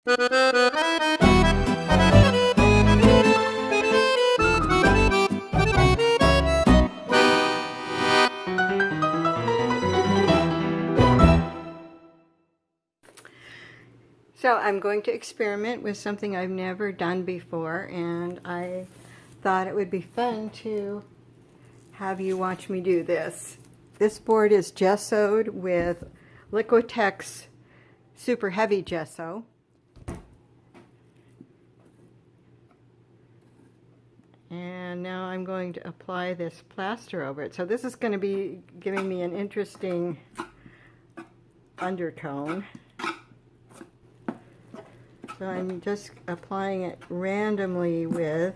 So I'm going to experiment with something I've never done before, and I thought it would be fun to have you watch me do this. This board is gessoed with Liquitex super heavy gesso. And now I'm going to apply this plaster over it. So this is going to be giving me an interesting undertone. So I'm just applying it randomly with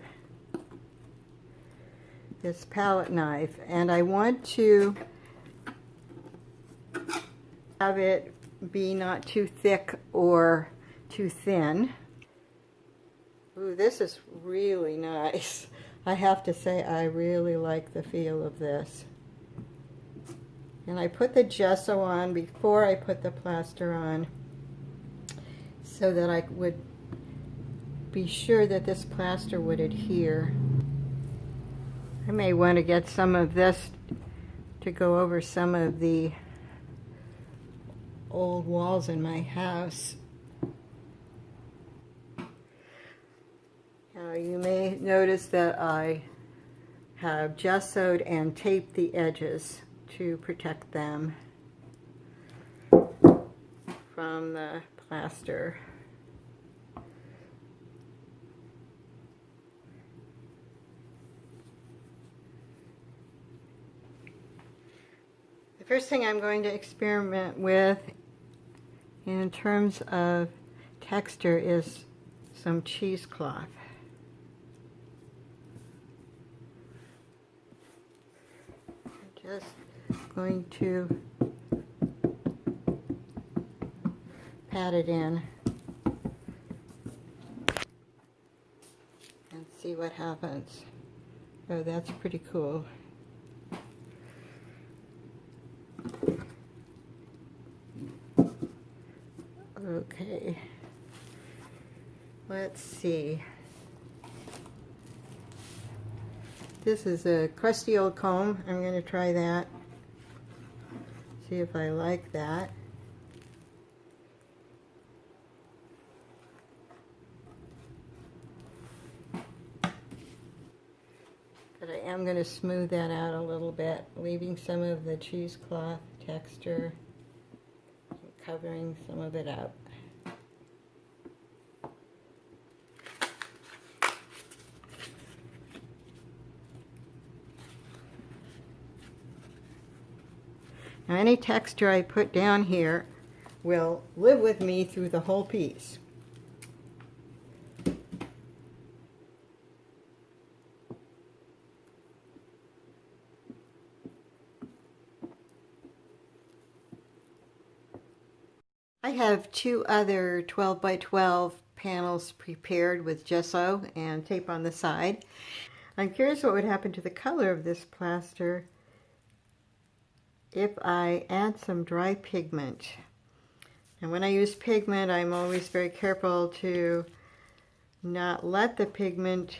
this palette knife, and I want to have it be not too thick or too thin. Ooh, this is really nice. I have to say I really like the feel of this. And I put the gesso on before I put the plaster on, so that I would be sure that this plaster would adhere. I may want to get some of this to go over some of the old walls in my house. Now you may notice that I have gessoed and taped the edges to protect them from the plaster. The first thing I'm going to experiment with in terms of texture is some cheesecloth. I'm just going to pat it in and see what happens. Oh, that's pretty cool. Okay, let's see. This is a crusty old comb. I'm going to try that. See if I like that. But I am going to smooth that out a little bit, leaving some of the cheesecloth texture, covering some of it up. Now any texture I put down here will live with me through the whole piece. I have two other 12 by 12 panels prepared with gesso and tape on the side. I'm curious what would happen to the color of this plaster if I add some dry pigment. And when I use pigment, I'm always very careful to not let the pigment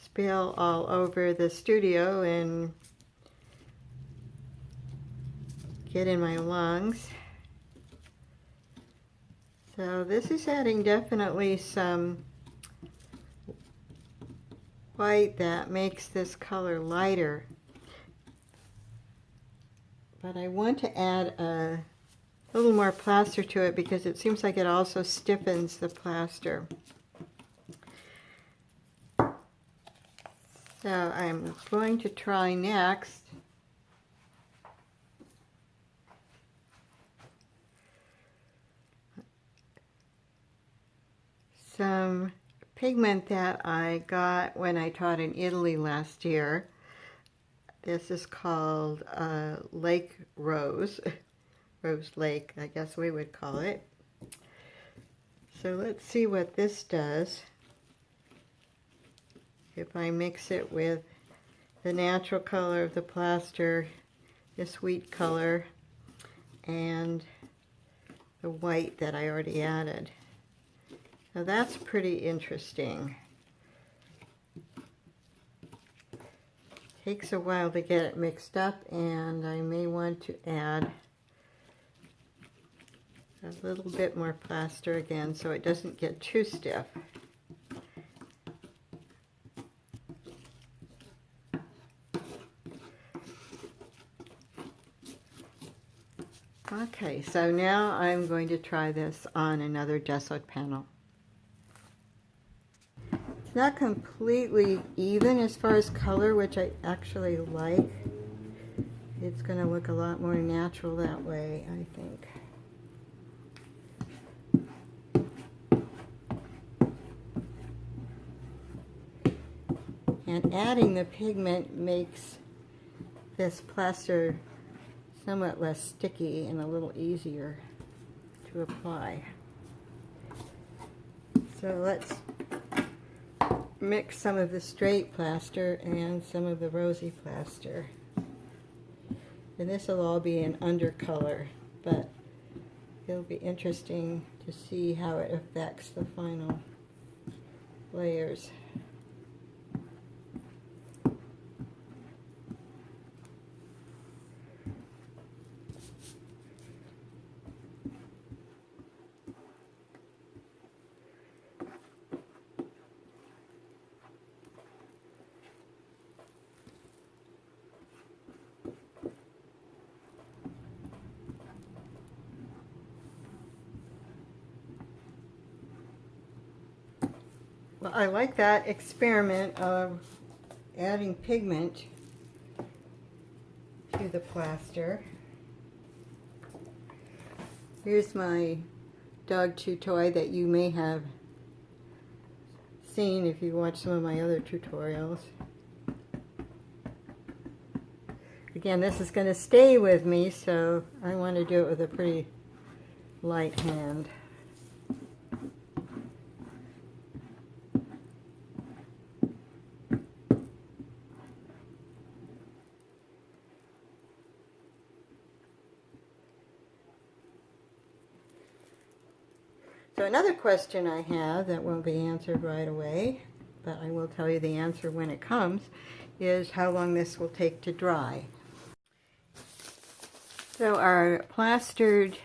spill all over the studio and get in my lungs. So this is adding definitely some white that makes this color lighter. But I want to add a little more plaster to it because it seems like it also stiffens the plaster. So I'm going to try next some pigment that I got when I taught in Italy last year. This is called Lake Rose. Rose Lake, I guess we would call it. So let's see what this does if I mix it with the natural color of the plaster, this wheat color, and the white that I already added. Now that's pretty interesting. Takes a while to get it mixed up, and I may want to add a little bit more plaster again so it doesn't get too stiff. Okay, so now I'm going to try this on another gessoed panel. It's not completely even as far as color, which I actually like. It's going to look a lot more natural that way, I think. And adding the pigment makes this plaster somewhat less sticky and a little easier to apply. So let's mix some of the straight plaster and some of the rosy plaster. And this will all be in undercolor, but it'll be interesting to see how it affects the final layers. Well, I like that experiment of adding pigment to the plaster. Here's my dog chew toy that you may have seen if you watch some of my other tutorials. Again, this is going to stay with me, so I want to do it with a pretty light hand. So another question I have that won't be answered right away, but I will tell you the answer when it comes, is how long this will take to dry. So our plastered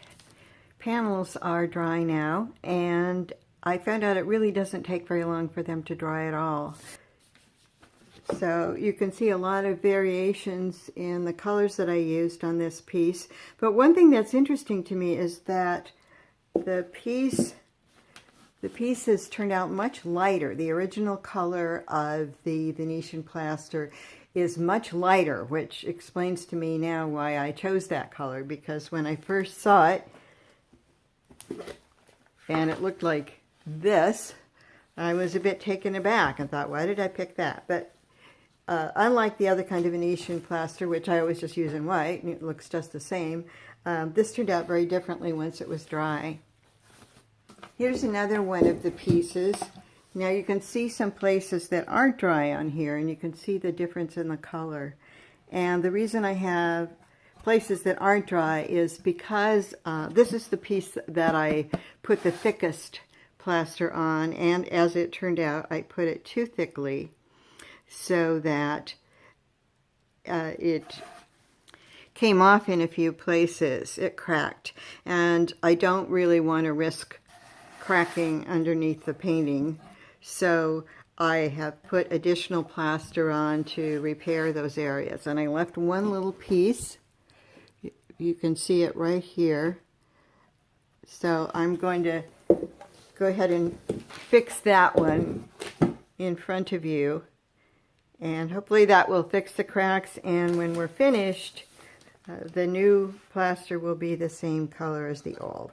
panels are dry now, and I found out it really doesn't take very long for them to dry at all. So you can see a lot of variations in the colors that I used on this piece. But one thing that's interesting to me is that the pieces turned out much lighter. The original color of the Venetian plaster is much lighter, which explains to me now why I chose that color, because when I first saw it and it looked like this, I was a bit taken aback and thought, why did I pick that? But unlike the other kind of Venetian plaster, which I always just use in white, and it looks just the same, this turned out very differently once it was dry. Here's another one of the pieces. Now you can see some places that aren't dry on here, and you can see the difference in the color. And the reason I have places that aren't dry is because this is the piece that I put the thickest plaster on, and as it turned out, I put it too thickly so that it came off in a few places. It cracked, and I don't really want to risk cracking underneath the painting, so I have put additional plaster on to repair those areas. And I left one little piece. You can see it right here. So I'm going to go ahead and fix that one in front of you, and hopefully that will fix the cracks, and when we're finished, the new plaster will be the same color as the old.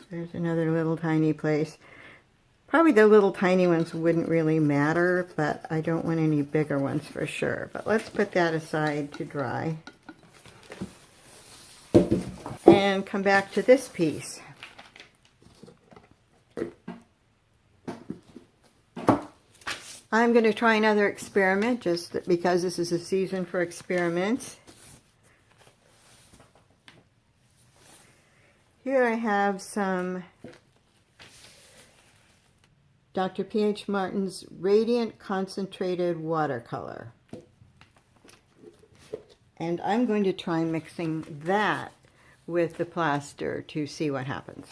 There's another little tiny place. Probably the little tiny ones wouldn't really matter, but I don't want any bigger ones for sure. But let's put that aside to dry. And come back to this piece. I'm going to try another experiment just because this is a season for experiments. Here I have some Dr. P.H. Martin's Radiant Concentrated Watercolor. And I'm going to try mixing that with the plaster to see what happens.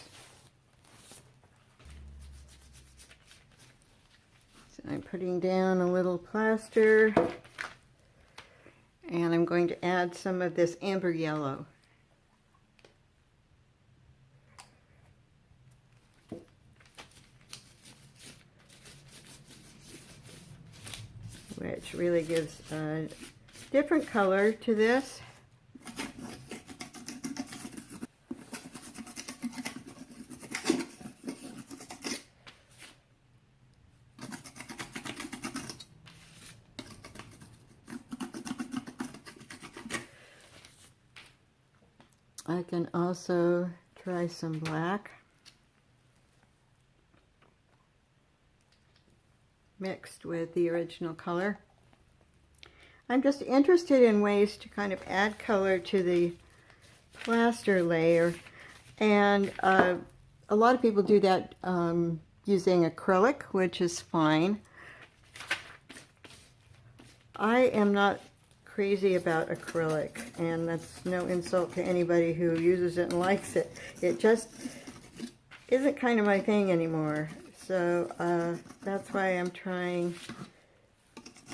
So I'm putting down a little plaster, and I'm going to add some of this amber yellow. Which really gives a different color to this. I can also try some black mixed with the original color. I'm just interested in ways to kind of add color to the plaster layer, and a lot of people do that using acrylic, which is fine. I am not crazy about acrylic, and that's no insult to anybody who uses it and likes it. It just isn't kind of my thing anymore. So that's why I'm trying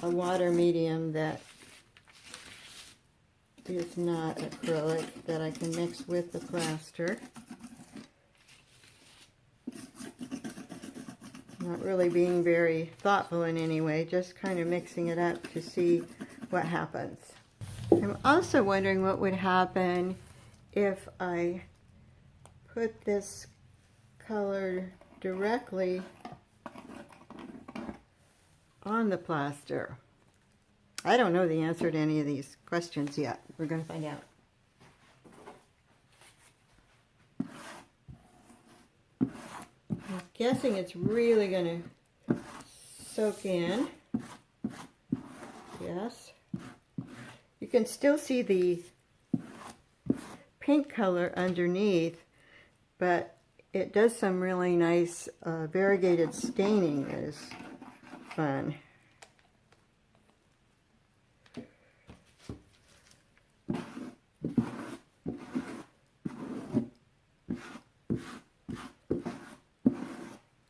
a water medium that is not acrylic, that I can mix with the plaster. Not really being very thoughtful in any way, just kind of mixing it up to see what happens. I'm also wondering what would happen if I put this color directly on the plaster. I don't know the answer to any of these questions yet. We're going to find out. I'm guessing it's really going to soak in. Yes. You can still see the pink color underneath, but it does some really nice variegated staining that is fun.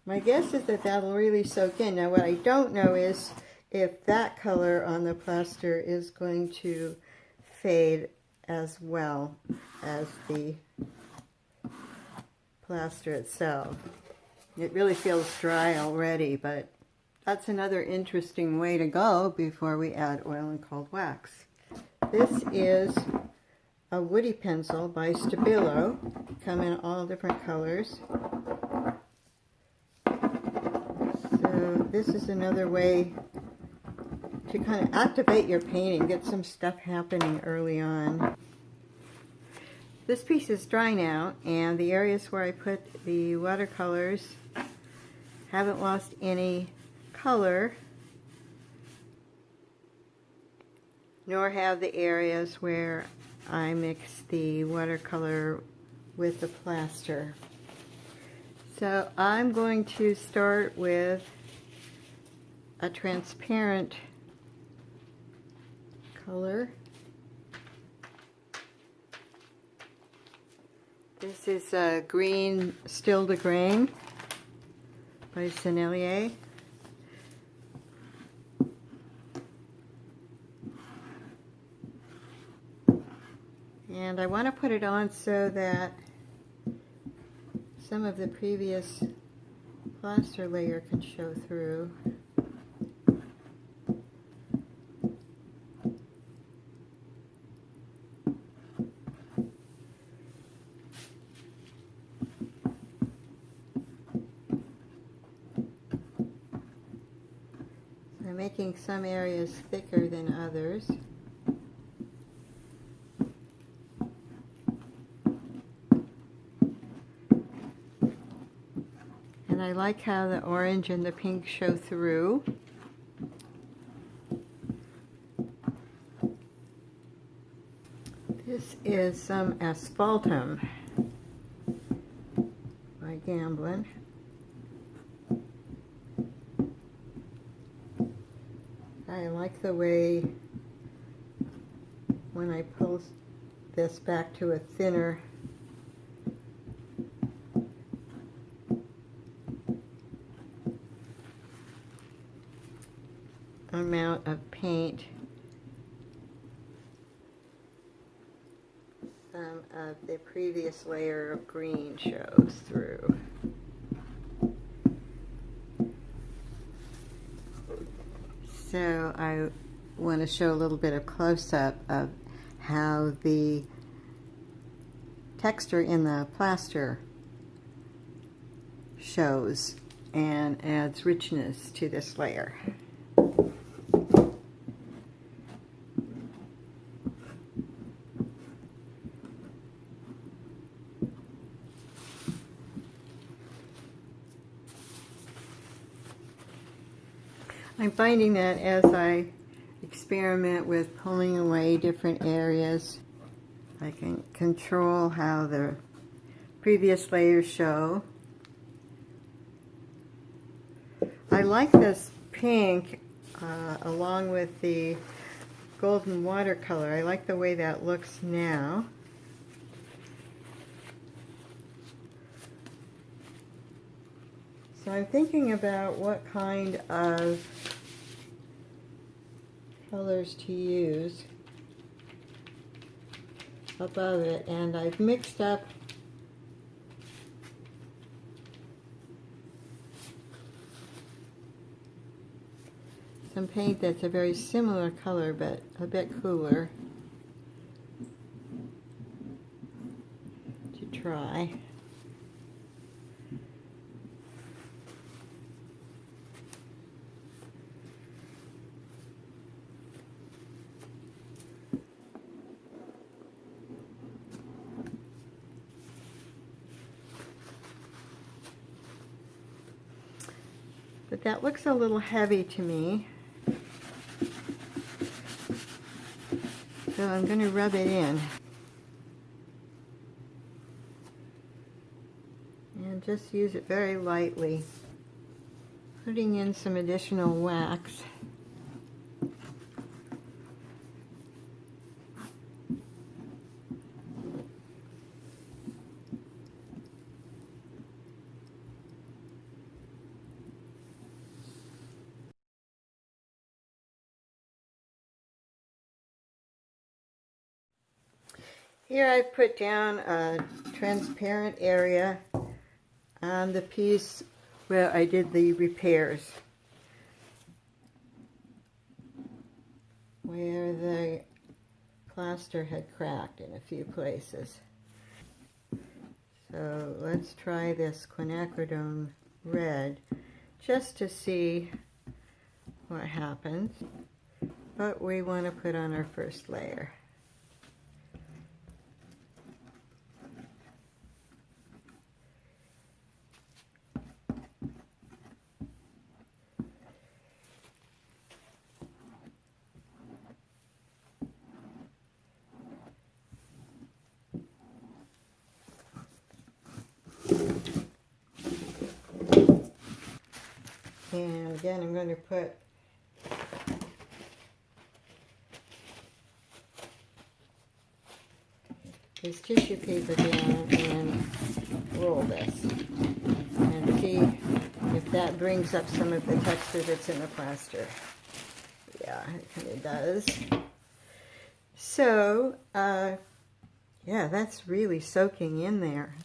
My guess is that that'll really soak in. Now what I don't know is if that color on the plaster is going to fade as well as the plaster itself. It really feels dry already, but that's another interesting way to go before we add oil and cold wax. This is a woody pencil by Stabilo. Come in all different colors. So this is another way to kind of activate your painting, get some stuff happening early on. This piece is dry now, and the areas where I put the watercolors haven't lost any color, nor have the areas where I mix the watercolor with the plaster. So I'm going to start with a transparent color. This is a green Still de Grain by Sennelier. And I want to put it on so that some of the previous plaster layer can show through. I'm making some areas thicker than others. And I like how the orange and the pink show through. This is some asphaltum by Gamblin. I like the way when I pull this back to a thinner amount of paint, some of the previous layer of green shows through. So I want to show a little bit of close-up of how the texture in the plaster shows and adds richness to this layer. I'm finding that as I experiment with pulling away different areas, I can control how the previous layers show. I like this pink along with the golden watercolor. I like the way that looks now. So I'm thinking about what kind of colors to use above it, and I've mixed up some paint that's a very similar color but a bit cooler to try. But that looks a little heavy to me, so I'm going to rub it in and just use it very lightly, putting in some additional wax. Here I've put down a transparent area on the piece where I did the repairs, where the plaster had cracked in a few places. So let's try this quinacridone red just to see what happens. But we want to put on our first layer. And again, I'm going to put this tissue paper down and roll this and see if that brings up some of the texture that's in the plaster. Yeah, it does. So, yeah, that's really soaking in there.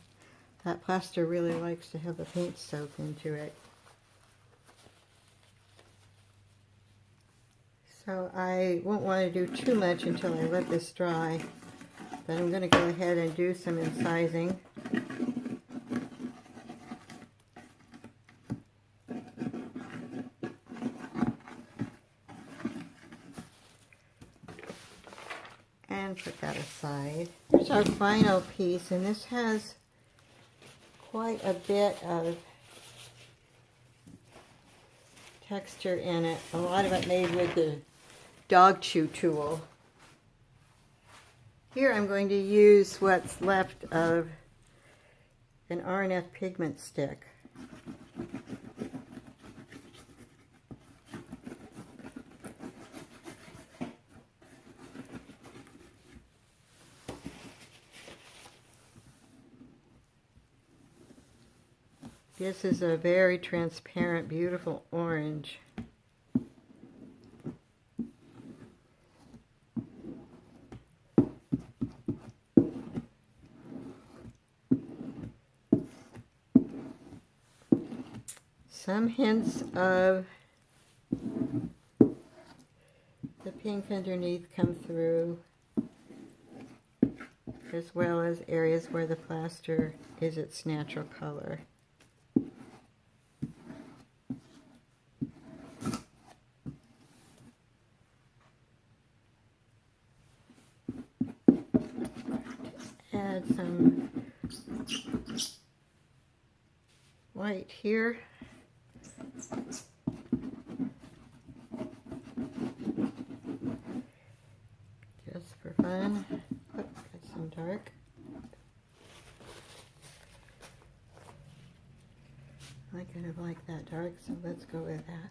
That plaster really likes to have the paint soak into it. So I won't want to do too much until I let this dry, but I'm going to go ahead and do some incising. And put that aside. Here's our final piece, and this has quite a bit of texture in it. A lot of it made with the dog chew tool. Here I'm going to use what's left of an R&F pigment stick. This is a very transparent, beautiful orange. Some hints of the pink underneath come through, as well as areas where the plaster is its natural color. Add some white here. Just for fun. Oh, got some dark. I kind of like that dark, so let's go with that.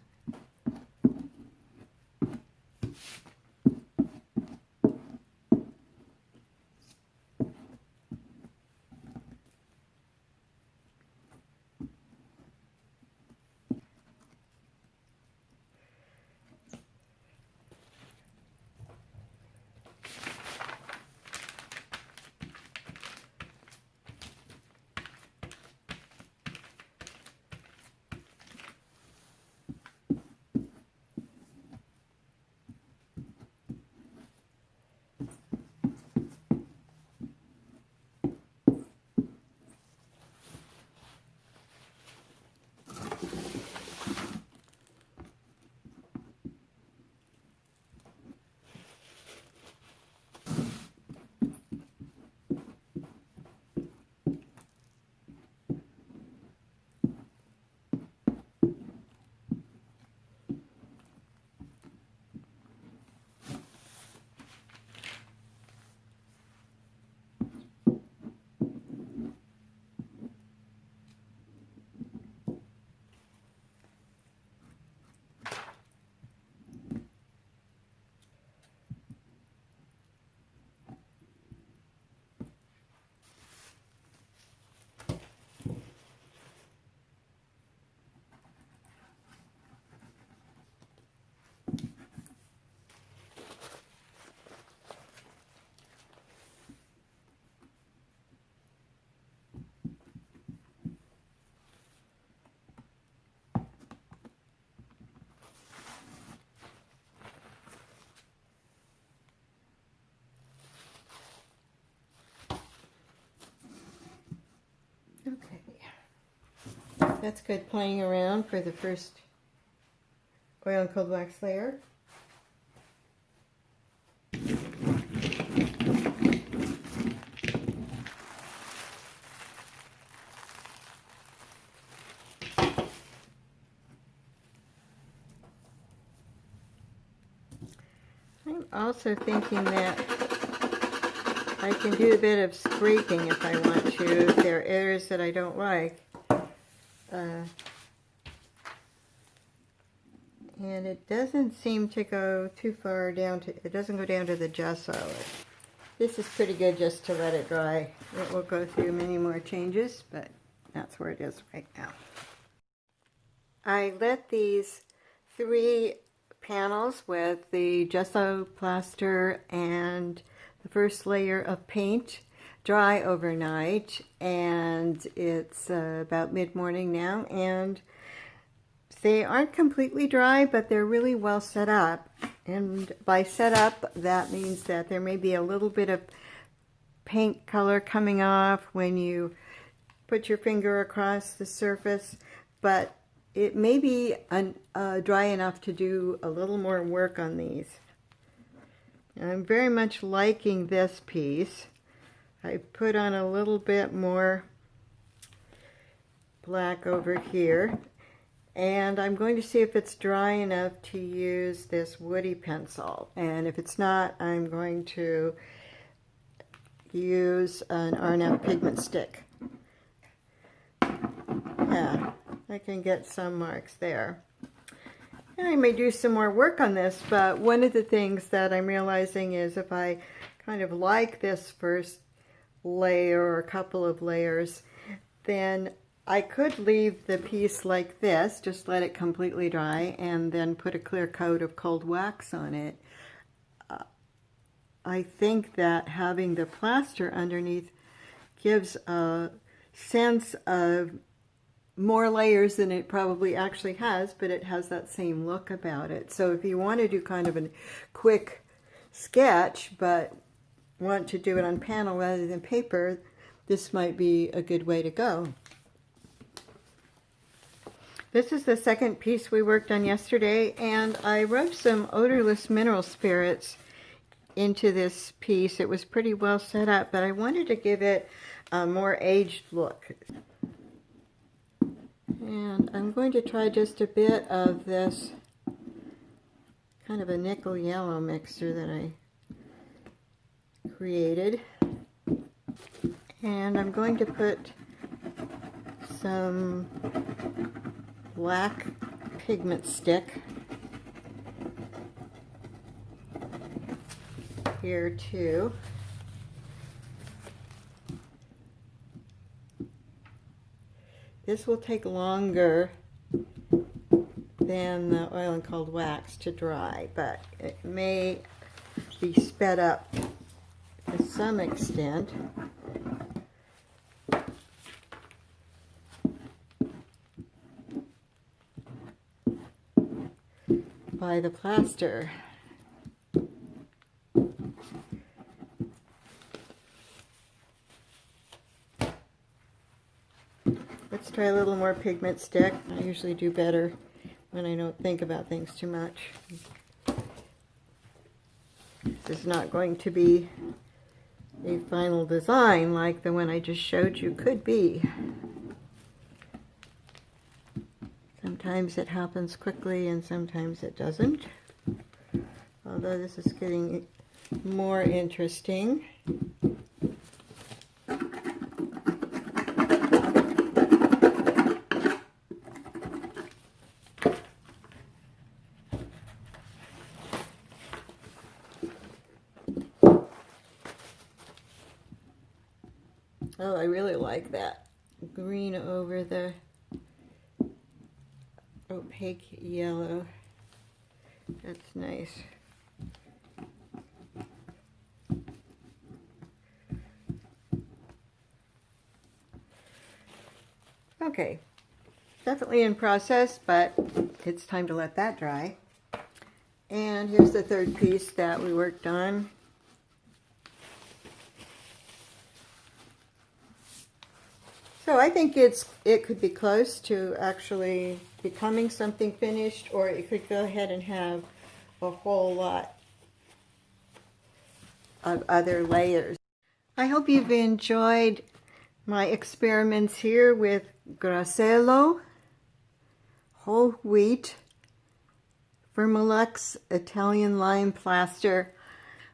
Okay, that's good playing around for the first oil and cold wax layer. I'm also thinking that I can do a bit of scraping if I want to, if there are areas that I don't like. And it doesn't seem to go too far down to, it doesn't go down to the gesso. This is pretty good just to let it dry. It will go through many more changes, but that's where it is right now. I let these 3 panels with the gesso plaster and the first layer of paint dry overnight, and it's about mid-morning now, and they aren't completely dry, but they're really well set up. And by set up, that means that there may be a little bit of paint color coming off when you put your finger across the surface, but it may be dry enough to do a little more work on these. I'm very much liking this piece. I put on a little bit more black over here, and I'm going to see if it's dry enough to use this woody pencil, and if it's not, I'm going to use an RNF pigment stick. Yeah, I can get some marks there. And I may do some more work on this, but one of the things that I'm realizing is if I kind of like this first layer or a couple of layers, then I could leave the piece like this, just let it completely dry, and then put a clear coat of cold wax on it. I think that having the plaster underneath gives a sense of more layers than it probably actually has, but it has that same look about it. So if you want to do kind of a quick sketch, but want to do it on panel rather than paper, this might be a good way to go. This is the second piece we worked on yesterday, and I rubbed some odorless mineral spirits into this piece. It was pretty well set up, but I wanted to give it a more aged look. And I'm going to try just a bit of this kind of a nickel yellow mixture that I created. And I'm going to put some black pigment stick here too. This will take longer than the oil and cold wax to dry, but it may be sped up to some extent by the plaster. Let's try a little more pigment stick. I usually do better when I don't think about things too much. This is not going to be a final design like the one I just showed you could be. Sometimes it happens quickly and sometimes it doesn't. Although this is getting more interesting. Oh, I really like that green over the opaque yellow. That's nice. Okay, definitely in process, but it's time to let that dry. And here's the third piece that we worked on. So I think it could be close to actually becoming something finished, or it could go ahead and have a whole lot of other layers. I hope you've enjoyed my experiments here with Grassello, whole wheat, Vermilux Italian lime plaster.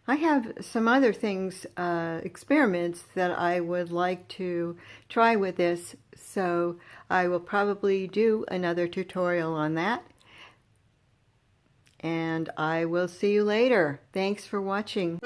I have some other things, experiments that I would like to try with this, so I will probably do another tutorial on that. And I will see you later. Thanks for watching.